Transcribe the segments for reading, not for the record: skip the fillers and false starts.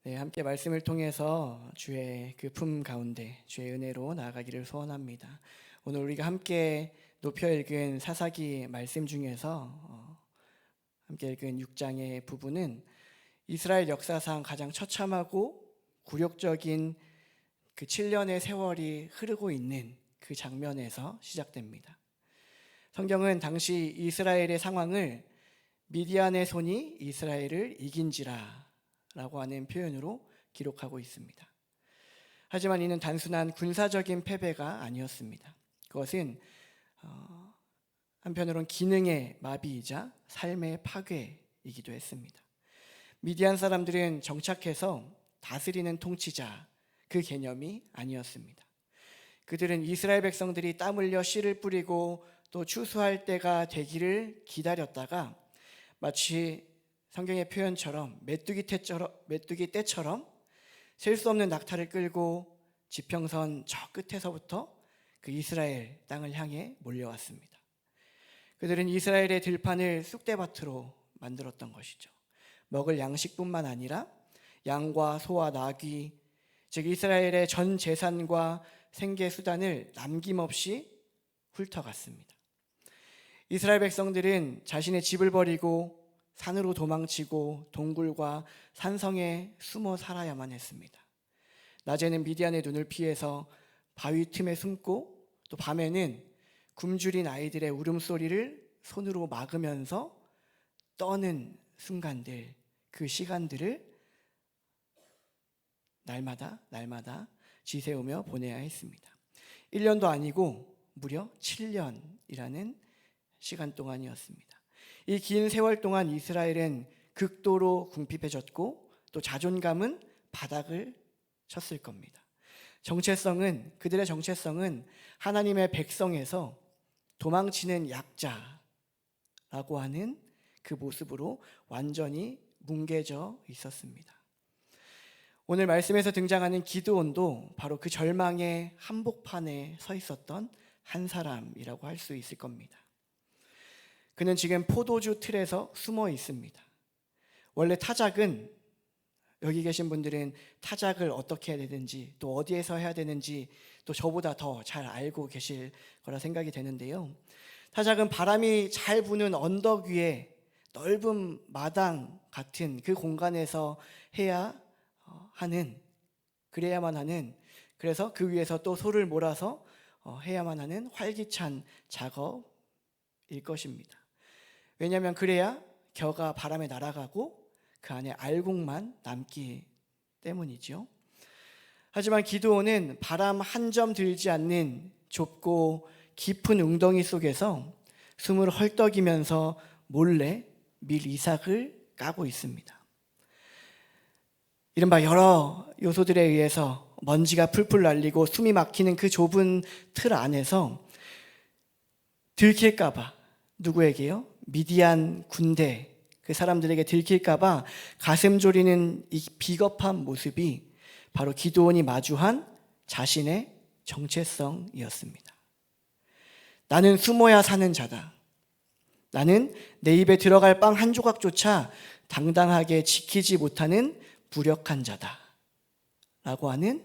네, 함께 말씀을 통해서 주의 그 품 가운데 주의 은혜로 나아가기를 소원합니다. 오늘 우리가 함께 높여 읽은 사사기 말씀 중에서 함께 읽은 6장의 부분은 이스라엘 역사상 가장 처참하고 굴욕적인 그 7년의 세월이 흐르고 있는 그 장면에서 시작됩니다. 성경은 당시 이스라엘의 상황을 미디안의 손이 이스라엘을 이긴지라 라고 하는 표현으로 기록하고 있습니다. 하지만 이는 단순한 군사적인 패배가 아니었습니다. 그것은 한편으론 기능의 마비이자 삶의 파괴이기도 했습니다. 미디안 사람들은 정착해서 다스리는 통치자, 그 개념이 아니었습니다. 그들은 이스라엘 백성들이 땀 흘려 씨를 뿌리고 또 추수할 때가 되기를 기다렸다가 마치 성경의 표현처럼 메뚜기 떼처럼 셀 수 없는 낙타를 끌고 지평선 저 끝에서부터 그 이스라엘 땅을 향해 몰려왔습니다. 그들은 이스라엘의 들판을 쑥대밭으로 만들었던 것이죠. 먹을 양식뿐만 아니라 양과 소와 나귀, 즉 이스라엘의 전 재산과 생계 수단을 남김없이 훑어갔습니다. 이스라엘 백성들은 자신의 집을 버리고 산으로 도망치고 동굴과 산성에 숨어 살아야만 했습니다. 낮에는 미디안의 눈을 피해서 바위 틈에 숨고 또 밤에는 굶주린 아이들의 울음소리를 손으로 막으면서 떠는 순간들, 그 시간들을 날마다 지새우며 보내야 했습니다. 1년도 아니고 무려 7년이라는 시간 동안이었습니다. 이 긴 세월 동안 이스라엘은 극도로 궁핍해졌고 또 자존감은 바닥을 쳤을 겁니다. 그들의 정체성은 하나님의 백성에서 도망치는 약자라고 하는 그 모습으로 완전히 뭉개져 있었습니다. 오늘 말씀에서 등장하는 기드온도 바로 그 절망의 한복판에 서 있었던 한 사람이라고 할 수 있을 겁니다. 그는 지금 포도주 틀에서 숨어 있습니다. 원래 타작은, 여기 계신 분들은 타작을 어떻게 해야 되는지 또 어디에서 해야 되는지 또 저보다 더 잘 알고 계실 거라 생각이 되는데요. 타작은 바람이 잘 부는 언덕 위에 넓은 마당 같은 그 공간에서 그래야만 하는, 그래서 그 위에서 또 소를 몰아서 해야만 하는 활기찬 작업일 것입니다. 왜냐하면 그래야 겨가 바람에 날아가고 그 안에 알곡만 남기 때문이죠. 하지만 기드온은 바람 한 점 들지 않는 좁고 깊은 웅덩이 속에서 숨을 헐떡이면서 몰래 밀 이삭을 까고 있습니다. 이른바 여러 요소들에 의해서 먼지가 풀풀 날리고 숨이 막히는 그 좁은 틀 안에서 들킬까봐, 누구에게요? 미디안 군대, 그 사람들에게 들킬까봐 가슴 졸이는 이 비겁한 모습이 바로 기드온이 마주한 자신의 정체성이었습니다. 나는 숨어야 사는 자다. 나는 내 입에 들어갈 빵 한 조각조차 당당하게 지키지 못하는 무력한 자다 라고 하는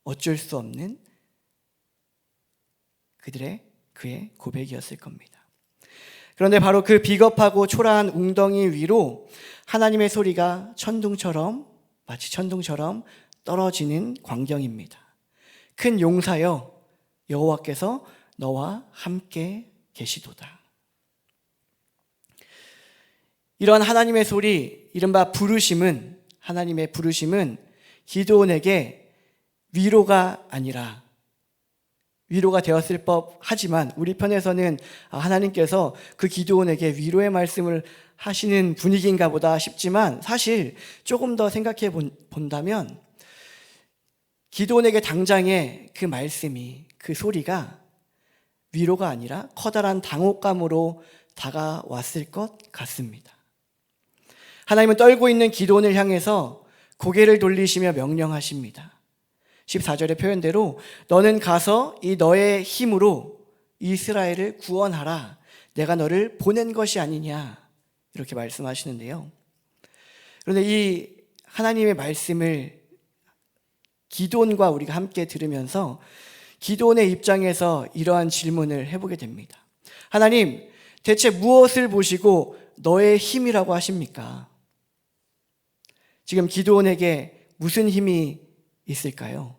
어쩔 수 없는 그의 고백이었을 겁니다. 그런데 바로 그 비겁하고 초라한 웅덩이 위로 하나님의 소리가 마치 천둥처럼 떨어지는 광경입니다. 큰 용사여, 여호와께서 너와 함께 계시도다. 이런 하나님의 소리, 이른바 하나님의 부르심은 기드온에게 위로가 되었을 법하지만 우리 편에서는 하나님께서 그 기드온에게 위로의 말씀을 하시는 분위기인가 보다 싶지만, 사실 조금 더 생각해 본다면 기드온에게 당장의 그 말씀이, 그 소리가 위로가 아니라 커다란 당혹감으로 다가왔을 것 같습니다. 하나님은 떨고 있는 기드온을 향해서 고개를 돌리시며 명령하십니다. 14절의 표현대로 너는 가서 이 너의 힘으로 이스라엘을 구원하라. 내가 너를 보낸 것이 아니냐. 이렇게 말씀하시는데요. 그런데 이 하나님의 말씀을 기드온과 우리가 함께 들으면서 기드온의 입장에서 이러한 질문을 해보게 됩니다. 하나님, 대체 무엇을 보시고 너의 힘이라고 하십니까? 지금 기드온에게 무슨 힘이 있을까요?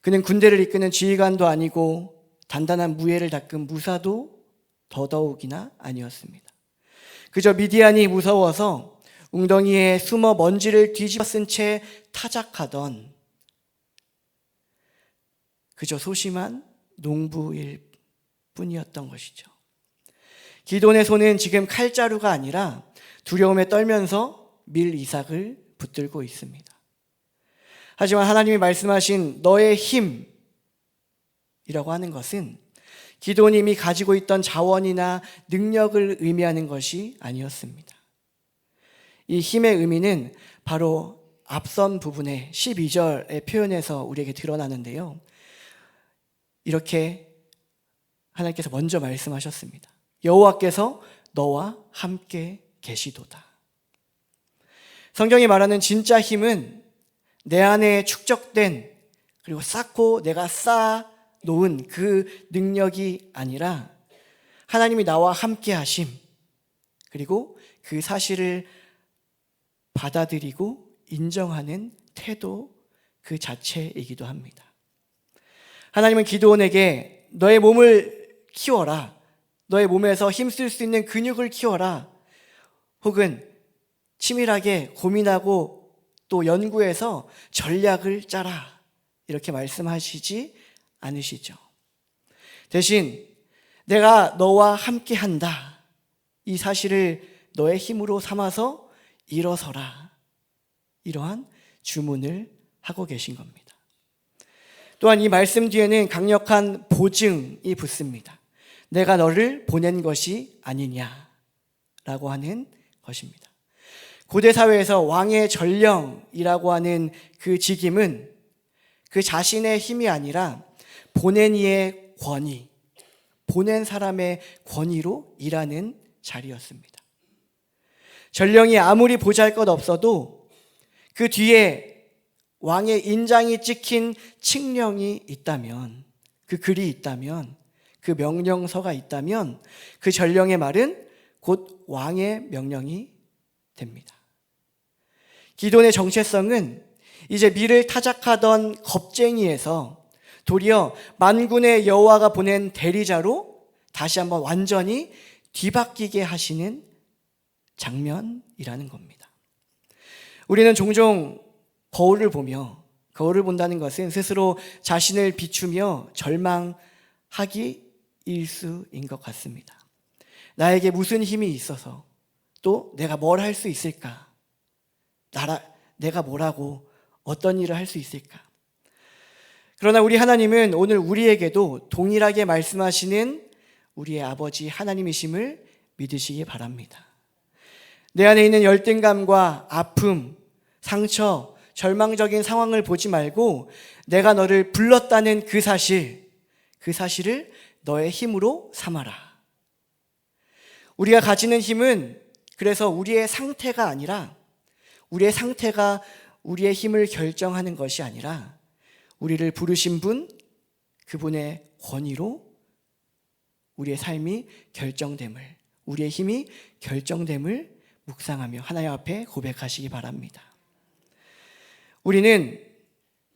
그는 군대를 이끄는 지휘관도 아니고 단단한 무예를 닦은 무사도 더더욱이나 아니었습니다. 그저 미디안이 무서워서 웅덩이에 숨어 먼지를 뒤집어 쓴 채 타작하던 그저 소심한 농부일 뿐이었던 것이죠. 기드온의 손은 지금 칼자루가 아니라 두려움에 떨면서 밀 이삭을 붙들고 있습니다. 하지만 하나님이 말씀하신 너의 힘이라고 하는 것은 기드온이 이미 가지고 있던 자원이나 능력을 의미하는 것이 아니었습니다. 이 힘의 의미는 바로 앞선 부분의 12절의 표현에서 우리에게 드러나는데요. 이렇게 하나님께서 먼저 말씀하셨습니다. 여호와께서 너와 함께 계시도다. 성경이 말하는 진짜 힘은 내 안에 축적된 그리고 쌓고 내가 쌓아 놓은 그 능력이 아니라 하나님이 나와 함께 하심, 그리고 그 사실을 받아들이고 인정하는 태도 그 자체이기도 합니다. 하나님은 기드온에게 너의 몸을 키워라, 너의 몸에서 힘쓸 수 있는 근육을 키워라, 혹은 치밀하게 고민하고 또 연구해서 전략을 짜라, 이렇게 말씀하시지 않으시죠. 대신 내가 너와 함께 한다, 이 사실을 너의 힘으로 삼아서 일어서라, 이러한 주문을 하고 계신 겁니다. 또한 이 말씀 뒤에는 강력한 보증이 붙습니다. 내가 너를 보낸 것이 아니냐라고 하는 것입니다. 고대 사회에서 왕의 전령이라고 하는 그 직임은 그 자신의 힘이 아니라 보낸 이의 권위, 보낸 사람의 권위로 일하는 자리였습니다. 전령이 아무리 보잘것없어도 그 뒤에 왕의 인장이 찍힌 칙령이 있다면, 그 글이 있다면, 그 명령서가 있다면 그 전령의 말은 곧 왕의 명령이 됩니다. 기드온의 정체성은 이제 밀을 타작하던 겁쟁이에서 도리어 만군의 여호와가 보낸 대리자로 다시 한번 완전히 뒤바뀌게 하시는 장면이라는 겁니다. 우리는 종종 거울을 본다는 것은 스스로 자신을 비추며 절망하기 일수인 것 같습니다. 나에게 무슨 힘이 있어서 또 내가 뭘 할 수 있을까? 내가 뭐라고 어떤 일을 할 수 있을까? 그러나 우리 하나님은 오늘 우리에게도 동일하게 말씀하시는 우리의 아버지 하나님이심을 믿으시기 바랍니다. 내 안에 있는 열등감과 아픔, 상처, 절망적인 상황을 보지 말고 내가 너를 불렀다는 그 사실을 너의 힘으로 삼아라. 우리가 가지는 힘은 그래서 우리의 상태가 아니라, 우리의 상태가 우리의 힘을 결정하는 것이 아니라 우리를 부르신 분, 그분의 권위로 우리의 삶이 결정됨을, 우리의 힘이 결정됨을 묵상하며 하나님 앞에 고백하시기 바랍니다.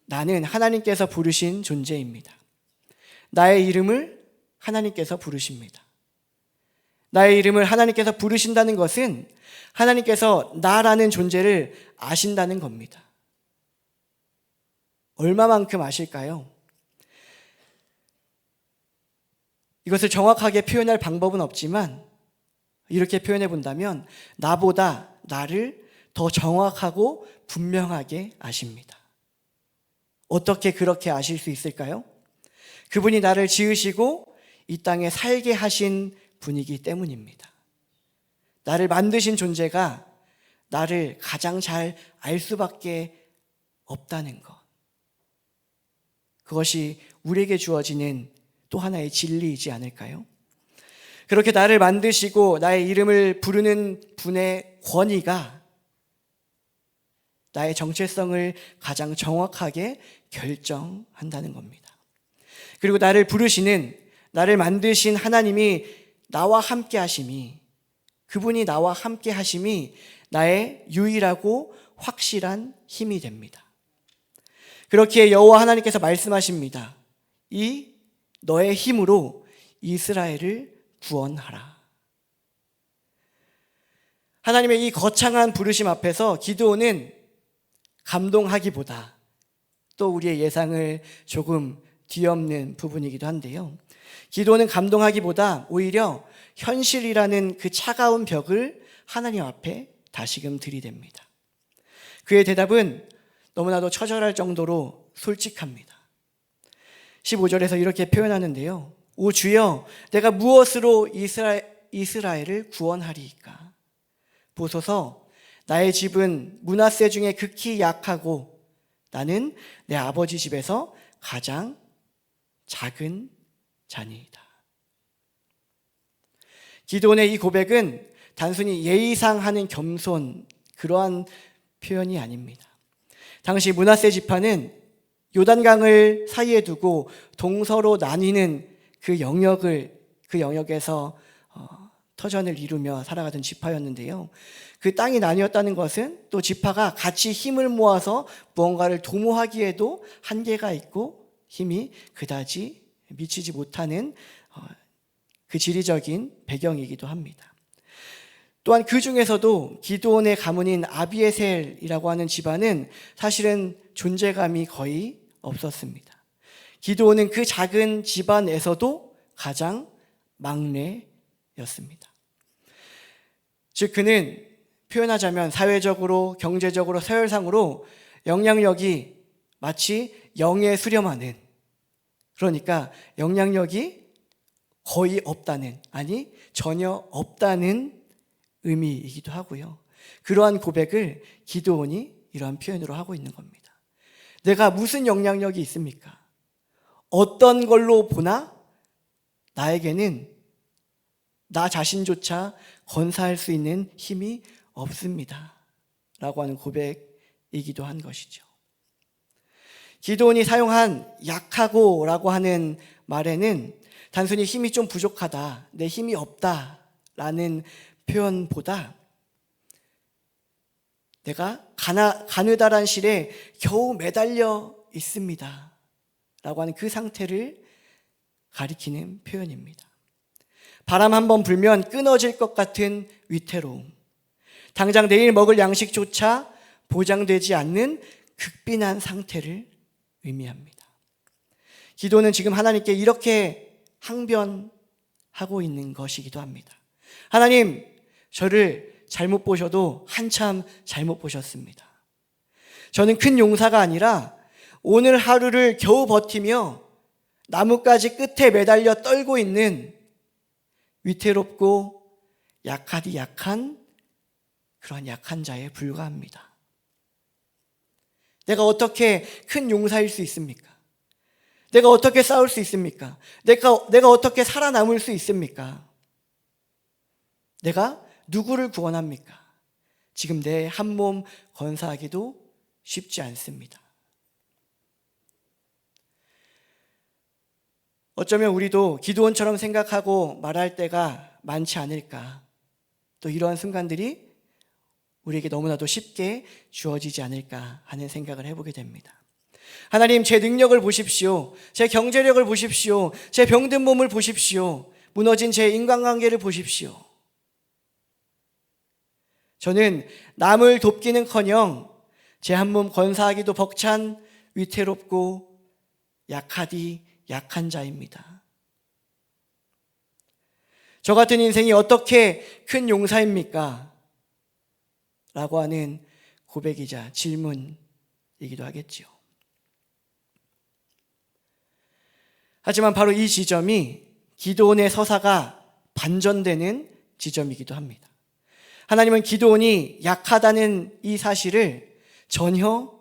나는 하나님께서 부르신 존재입니다. 나의 이름을 하나님께서 부르십니다. 나의 이름을 하나님께서 부르신다는 것은 하나님께서 나라는 존재를 아신다는 겁니다. 얼마만큼 아실까요? 이것을 정확하게 표현할 방법은 없지만 이렇게 표현해 본다면 나보다 나를 더 정확하고 분명하게 아십니다. 어떻게 그렇게 아실 수 있을까요? 그분이 나를 지으시고 이 땅에 살게 하신 분이기 때문입니다. 나를 만드신 존재가 나를 가장 잘 알 수밖에 없다는 것, 그것이 우리에게 주어지는 또 하나의 진리이지 않을까요? 그렇게 나를 만드시고 나의 이름을 부르는 분의 권위가 나의 정체성을 가장 정확하게 결정한다는 겁니다. 그리고 나를 부르시는, 나를 만드신 하나님이 나와 함께 하심이, 그분이 나와 함께 하심이 나의 유일하고 확실한 힘이 됩니다. 그렇기에 여호와 하나님께서 말씀하십니다. 이 너의 힘으로 이스라엘을 구원하라. 하나님의 이 거창한 부르심 앞에서 기드온은 감동하기보다, 또 우리의 예상을 조금 뒤엎는 부분이기도 한데요, 기드온은 감동하기보다 오히려 현실이라는 그 차가운 벽을 하나님 앞에 다시금 들이댑니다. 그의 대답은 너무나도 처절할 정도로 솔직합니다. 15절에서 이렇게 표현하는데요, 오 주여, 내가 무엇으로 이스라엘을 구원하리이까? 보소서, 나의 집은 므낫세 중에 극히 약하고 나는 내 아버지 집에서 가장 작은 자니이다. 기드온의 이 고백은 단순히 예의상 하는 겸손, 그러한 표현이 아닙니다. 당시 므낫세 지파는 요단강을 사이에 두고 동서로 나뉘는 그 영역에서 터전을 이루며 살아가던 지파였는데요, 그 땅이 나뉘었다는 것은 또 지파가 같이 힘을 모아서 무언가를 도모하기에도 한계가 있고 힘이 그다지 미치지 못하는 그 지리적인 배경이기도 합니다. 또한 그 중에서도 기드온의 가문인 아비에셀이라고 하는 집안은 사실은 존재감이 거의 없었습니다. 기드온은 그 작은 집안에서도 가장 막내였습니다. 즉 그는 표현하자면 사회적으로, 경제적으로, 서열상으로 영향력이 마치 영에 수렴하는, 그러니까 영향력이 거의 없다는, 아니 전혀 없다는 의미이기도 하고요. 그러한 고백을 기드온이 이러한 표현으로 하고 있는 겁니다. 내가 무슨 영향력이 있습니까? 어떤 걸로 보나 나에게는 나 자신조차 건사할 수 있는 힘이 없습니다 라고 하는 고백이기도 한 것이죠. 기드온이 사용한 약하고 라고 하는 말에는 단순히 힘이 좀 부족하다, 내 힘이 없다 라는 표현보다 내가 가느다란 실에 겨우 매달려 있습니다 라고 하는 그 상태를 가리키는 표현입니다. 바람 한번 불면 끊어질 것 같은 위태로움, 당장 내일 먹을 양식조차 보장되지 않는 극빈한 상태를 의미합니다. 기도는 지금 하나님께 이렇게 항변하고 있는 것이기도 합니다. 하나님, 저를 잘못 보셔도 한참 잘못 보셨습니다. 저는 큰 용사가 아니라 오늘 하루를 겨우 버티며 나뭇가지 끝에 매달려 떨고 있는 위태롭고 약하디 약한 그런 약한 자에 불과합니다. 내가 어떻게 큰 용사일 수 있습니까? 내가 어떻게 싸울 수 있습니까? 내가 어떻게 살아남을 수 있습니까? 내가 누구를 구원합니까? 지금 내 한 몸 건사하기도 쉽지 않습니다. 어쩌면 우리도 기드온처럼 생각하고 말할 때가 많지 않을까. 또 이러한 순간들이 우리에게 너무나도 쉽게 주어지지 않을까 하는 생각을 해보게 됩니다. 하나님, 제 능력을 보십시오. 제 경제력을 보십시오. 제 병든 몸을 보십시오. 무너진 제 인간관계를 보십시오. 저는 남을 돕기는커녕 제 한 몸 건사하기도 벅찬 위태롭고 약하디 약한 자입니다. 저 같은 인생이 어떻게 큰 용사입니까? 라고 하는 고백이자 질문이기도 하겠지요. 하지만 바로 이 지점이 기드온의 서사가 반전되는 지점이기도 합니다. 하나님은 기드온이 약하다는 이 사실을 전혀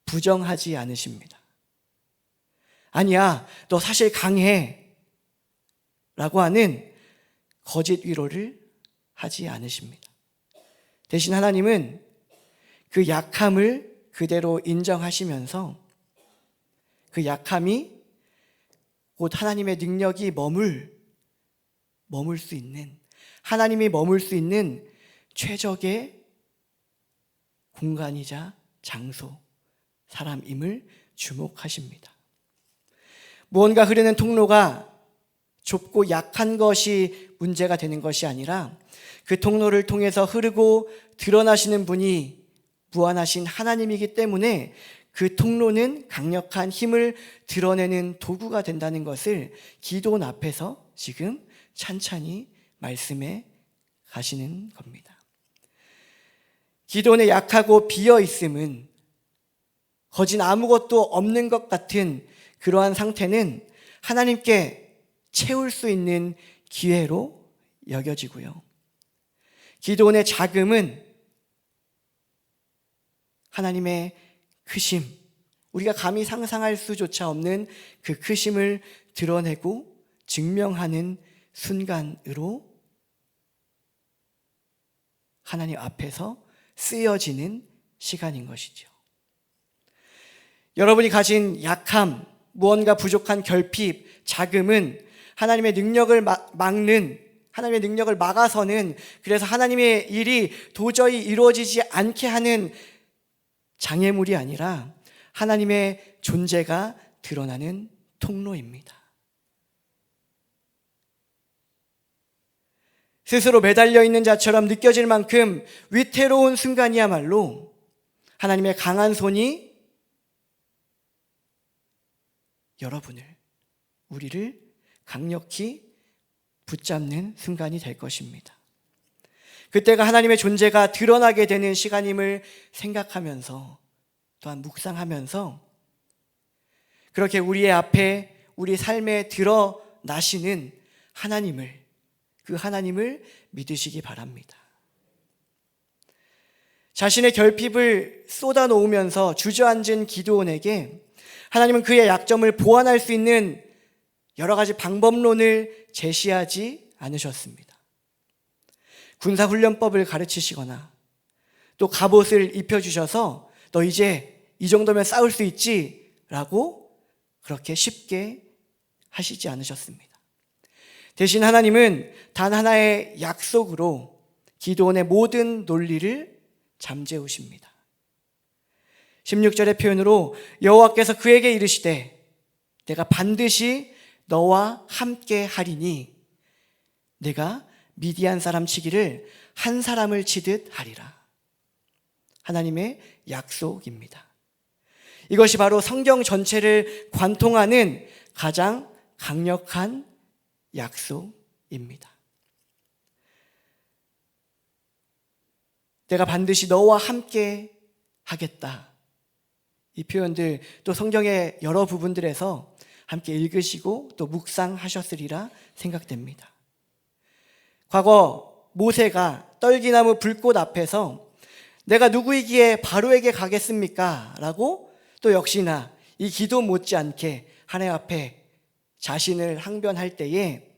부정하지 않으십니다. 아니야, 너 사실 강해 라고 하는 거짓 위로를 하지 않으십니다. 대신 하나님은 그 약함을 그대로 인정하시면서 그 약함이 곧 하나님의 능력이 머물 수 있는, 하나님이 머물 수 있는 최적의 공간이자 장소, 사람임을 주목하십니다. 무언가 흐르는 통로가 좁고 약한 것이 문제가 되는 것이 아니라 그 통로를 통해서 흐르고 드러나시는 분이 무한하신 하나님이기 때문에 그 통로는 강력한 힘을 드러내는 도구가 된다는 것을 기도원 앞에서 지금 찬찬히 말씀해 가시는 겁니다. 기도원의 약하고 비어 있음은 거진 아무것도 없는 것 같은 그러한 상태는 하나님께 채울 수 있는 기회로 여겨지고요. 기도원의 작음은 하나님의 크심, 우리가 감히 상상할 수조차 없는 그 크심을 드러내고 증명하는 순간으로 하나님 앞에서 쓰여지는 시간인 것이죠. 여러분이 가진 약함, 무언가 부족한 결핍, 자금은 하나님의 능력을 막는, 하나님의 능력을 막아서는, 그래서 하나님의 일이 도저히 이루어지지 않게 하는 장애물이 아니라 하나님의 존재가 드러나는 통로입니다. 스스로 매달려 있는 자처럼 느껴질 만큼 위태로운 순간이야말로 하나님의 강한 손이 여러분을, 우리를 강력히 붙잡는 순간이 될 것입니다. 그때가 하나님의 존재가 드러나게 되는 시간임을 생각하면서 또한 묵상하면서 그렇게 우리의 앞에 우리 삶에 드러나시는 하나님을, 그 하나님을 믿으시기 바랍니다. 자신의 결핍을 쏟아놓으면서 주저앉은 기드온에게 하나님은 그의 약점을 보완할 수 있는 여러 가지 방법론을 제시하지 않으셨습니다. 군사훈련법을 가르치시거나 또 갑옷을 입혀주셔서 너 이제 이 정도면 싸울 수 있지 라고 그렇게 쉽게 하시지 않으셨습니다. 대신 하나님은 단 하나의 약속으로 기드온의 모든 논리를 잠재우십니다. 16절의 표현으로 여호와께서 그에게 이르시되 내가 반드시 너와 함께 하리니 내가 미디안 사람 치기를 한 사람을 치듯 하리라. 하나님의 약속입니다. 이것이 바로 성경 전체를 관통하는 가장 강력한 약속입니다. 내가 반드시 너와 함께 하겠다. 이 표현들 또 성경의 여러 부분들에서 함께 읽으시고 또 묵상하셨으리라 생각됩니다. 과거 모세가 떨기나무 불꽃 앞에서 내가 누구이기에 바로에게 가겠습니까? 라고 또 역시나 이 기도 못지않게 하나님 앞에 자신을 항변할 때에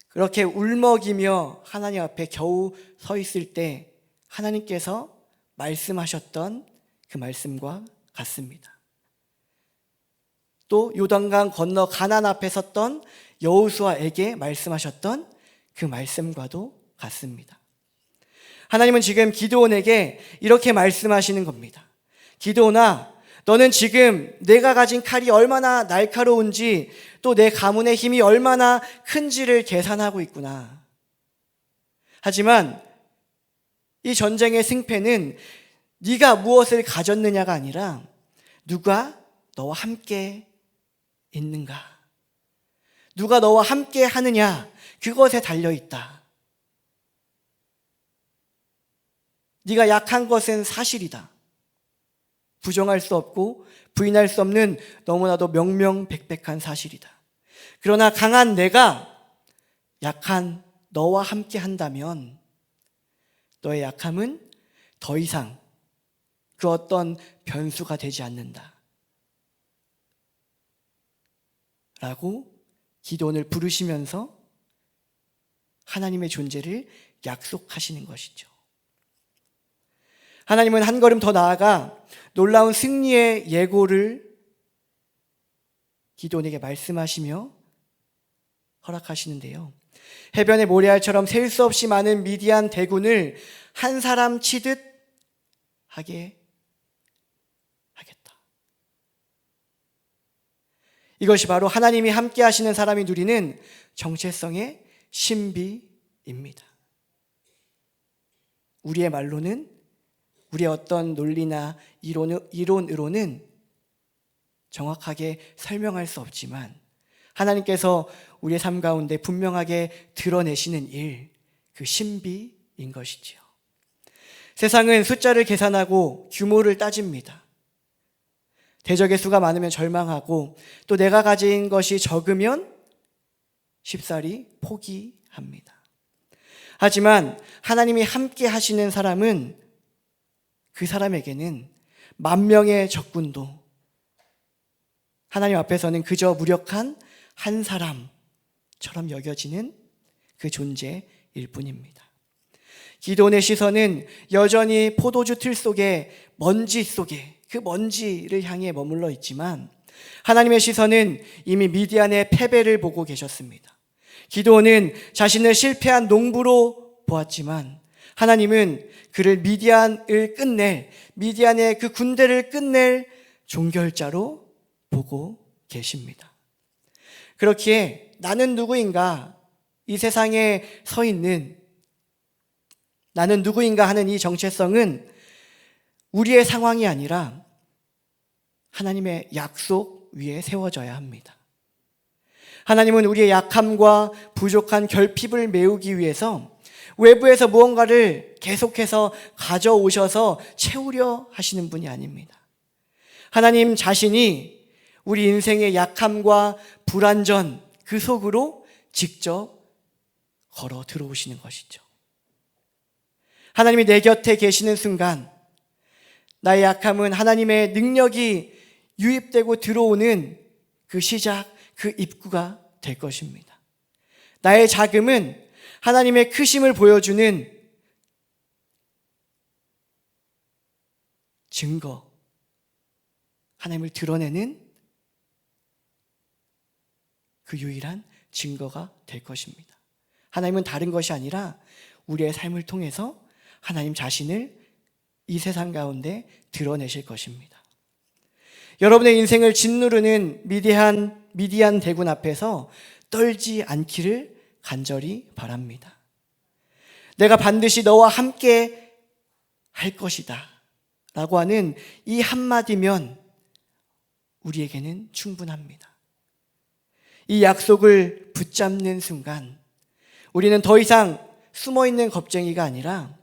그렇게 울먹이며 하나님 앞에 겨우 서 있을 때 하나님께서 말씀하셨던 그 말씀과 같습니다. 또 요단강 건너 가나안 앞에 섰던 여호수아에게 말씀하셨던 그 말씀과도 같습니다. 하나님은 지금 기드온에게 이렇게 말씀하시는 겁니다. 기드온아, 너는 지금 내가 가진 칼이 얼마나 날카로운지 또 내 가문의 힘이 얼마나 큰지를 계산하고 있구나. 하지만 이 전쟁의 승패는 네가 무엇을 가졌느냐가 아니라 누가 너와 함께 있는가, 누가 너와 함께 하느냐, 그것에 달려있다. 네가 약한 것은 사실이다. 부정할 수 없고 부인할 수 없는 너무나도 명명백백한 사실이다. 그러나 강한 내가 약한 너와 함께 한다면 너의 약함은 더 이상 그 어떤 변수가 되지 않는다 라고 기드온을 부르시면서 하나님의 존재를 약속하시는 것이죠. 하나님은 한 걸음 더 나아가 놀라운 승리의 예고를 기드온에게 말씀하시며 허락하시는데요. 해변의 모래알처럼 셀 수 없이 많은 미디안 대군을 한 사람 치듯 하게 하겠다. 이것이 바로 하나님이 함께 하시는 사람이 누리는 정체성의 신비입니다. 우리의 말로는, 우리의 어떤 논리나 이론으로는 정확하게 설명할 수 없지만 하나님께서 우리의 삶 가운데 분명하게 드러내시는 일, 그 신비인 것이지요. 세상은 숫자를 계산하고 규모를 따집니다. 대적의 수가 많으면 절망하고 또 내가 가진 것이 적으면 쉽사리 포기합니다. 하지만 하나님이 함께 하시는 사람은, 그 사람에게는 만 명의 적군도 하나님 앞에서는 그저 무력한 한 사람처럼 여겨지는 그 존재일 뿐입니다. 기드온의 시선은 여전히 포도주 틀 속에, 먼지 속에, 그 먼지를 향해 머물러 있지만 하나님의 시선은 이미 미디안의 패배를 보고 계셨습니다. 기드온은 자신을 실패한 농부로 보았지만 하나님은 그를 미디안을 끝낼, 미디안의 그 군대를 끝낼 종결자로 보고 계십니다. 그렇기에 나는 누구인가, 이 세상에 서 있는 나는 누구인가 하는 이 정체성은 우리의 상황이 아니라 하나님의 약속 위에 세워져야 합니다. 하나님은 우리의 약함과 부족한 결핍을 메우기 위해서 외부에서 무언가를 계속해서 가져오셔서 채우려 하시는 분이 아닙니다. 하나님 자신이 우리 인생의 약함과 불완전, 그 속으로 직접 걸어 들어오시는 것이죠. 하나님이 내 곁에 계시는 순간 나의 약함은 하나님의 능력이 유입되고 들어오는 그 시작, 그 입구가 될 것입니다. 나의 작음은 하나님의 크심을 보여주는 증거, 하나님을 드러내는 그 유일한 증거가 될 것입니다. 하나님은 다른 것이 아니라 우리의 삶을 통해서 하나님 자신을 이 세상 가운데 드러내실 것입니다. 여러분의 인생을 짓누르는 미디안 대군 앞에서 떨지 않기를 간절히 바랍니다. 내가 반드시 너와 함께 할 것이다 라고 하는 이 한마디면 우리에게는 충분합니다. 이 약속을 붙잡는 순간 우리는 더 이상 숨어있는 겁쟁이가 아니라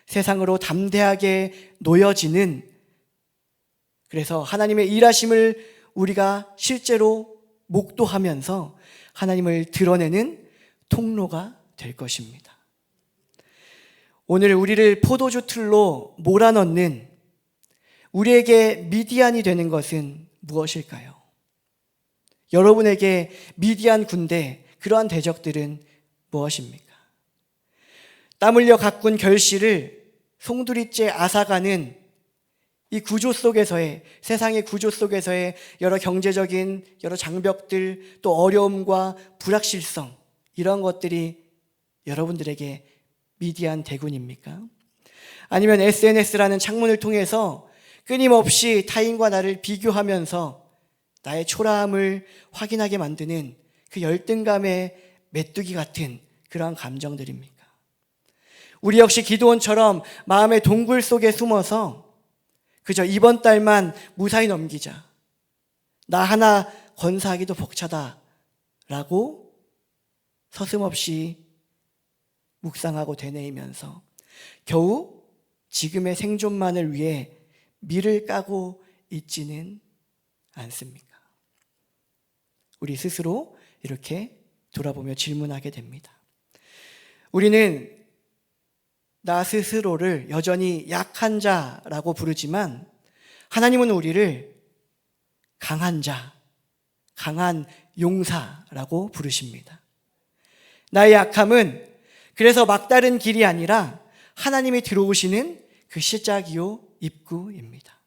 세상으로 담대하게 놓여지는, 그래서 하나님의 일하심을 우리가 실제로 목도하면서 하나님을 드러내는 통로가 될 것입니다. 오늘 우리를 포도주 틀로 몰아넣는, 우리에게 미디안이 되는 것은 무엇일까요? 여러분에게 미디안 군대, 그러한 대적들은 무엇입니까? 땀 흘려 가꾼 결실을 송두리째 앗아가는 이 구조 속에서의, 세상의 구조 속에서의 여러 경제적인 여러 장벽들, 또 어려움과 불확실성, 이런 것들이 여러분들에게 미디안 대군입니까? 아니면 SNS라는 창문을 통해서 끊임없이 타인과 나를 비교하면서 나의 초라함을 확인하게 만드는 그 열등감의 메뚜기 같은 그러한 감정들입니까? 우리 역시 기드온처럼 마음의 동굴 속에 숨어서 그저 이번 달만 무사히 넘기자, 나 하나 건사하기도 벅차다 라고 서슴없이 묵상하고 되뇌이면서 겨우 지금의 생존만을 위해 밀을 까고 있지는 않습니까? 우리 스스로 이렇게 돌아보며 질문하게 됩니다. 우리는 나 스스로를 여전히 약한 자라고 부르지만 하나님은 우리를 강한 자, 강한 용사라고 부르십니다. 나의 약함은 그래서 막다른 길이 아니라 하나님이 들어오시는 그 시작이요 입구입니다.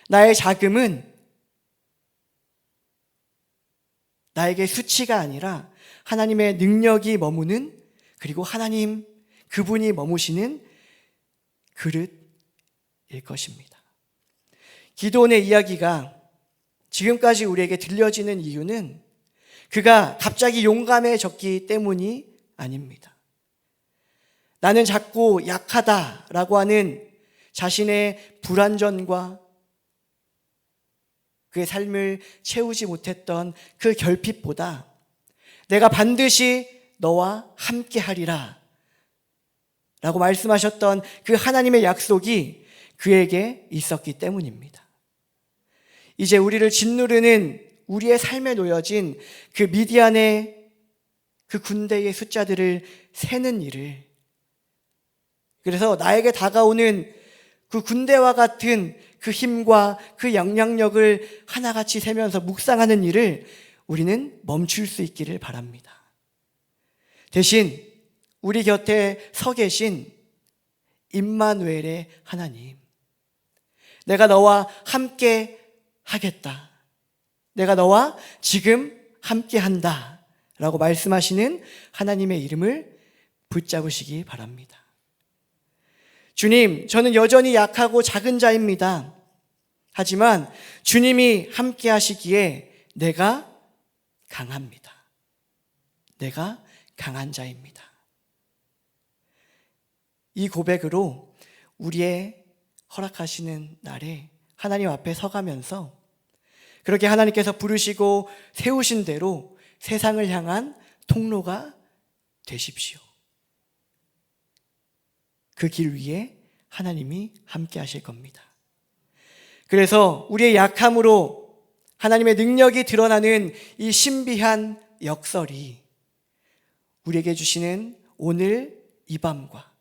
나의 자금은 나에게 수치가 아니라 하나님의 능력이 머무는, 그리고 하나님 그분이 머무시는 그릇일 것입니다. 기드온의 이야기가 지금까지 우리에게 들려지는 이유는 그가 갑자기 용감해졌기 때문이 아닙니다. 나는 작고 약하다라고 하는 자신의 불완전과 그의 삶을 채우지 못했던 그 결핍보다 내가 반드시 너와 함께 하리라 라고 말씀하셨던 그 하나님의 약속이 그에게 있었기 때문입니다. 이제 우리를 짓누르는 우리의 삶에 놓여진 그 미디안의 그 군대의 숫자들을 세는 일을, 그래서 나에게 다가오는 그 군대와 같은 그 힘과 그 영향력을 하나같이 세면서 묵상하는 일을 우리는 멈출 수 있기를 바랍니다. 대신 우리 곁에 서 계신 임마누엘의 하나님, 내가 너와 함께 하겠다, 내가 너와 지금 함께 한다 라고 말씀하시는 하나님의 이름을 붙잡으시기 바랍니다. 주님, 저는 여전히 약하고 작은 자입니다. 하지만 주님이 함께 하시기에 내가 강합니다. 내가 강한 자입니다. 이 고백으로 우리의 허락하시는 날에 하나님 앞에 서가면서 그렇게 하나님께서 부르시고 세우신 대로 세상을 향한 통로가 되십시오. 그 길 위에 하나님이 함께 하실 겁니다. 그래서 우리의 약함으로 하나님의 능력이 드러나는 이 신비한 역설이 우리에게 주시는 오늘 이 밤과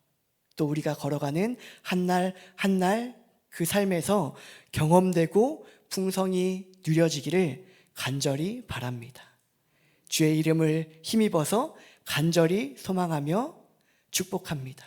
또 우리가 걸어가는 한 날 한 날 그 삶에서 경험되고 풍성히 누려지기를 간절히 바랍니다. 주의 이름을 힘입어서 간절히 소망하며 축복합니다.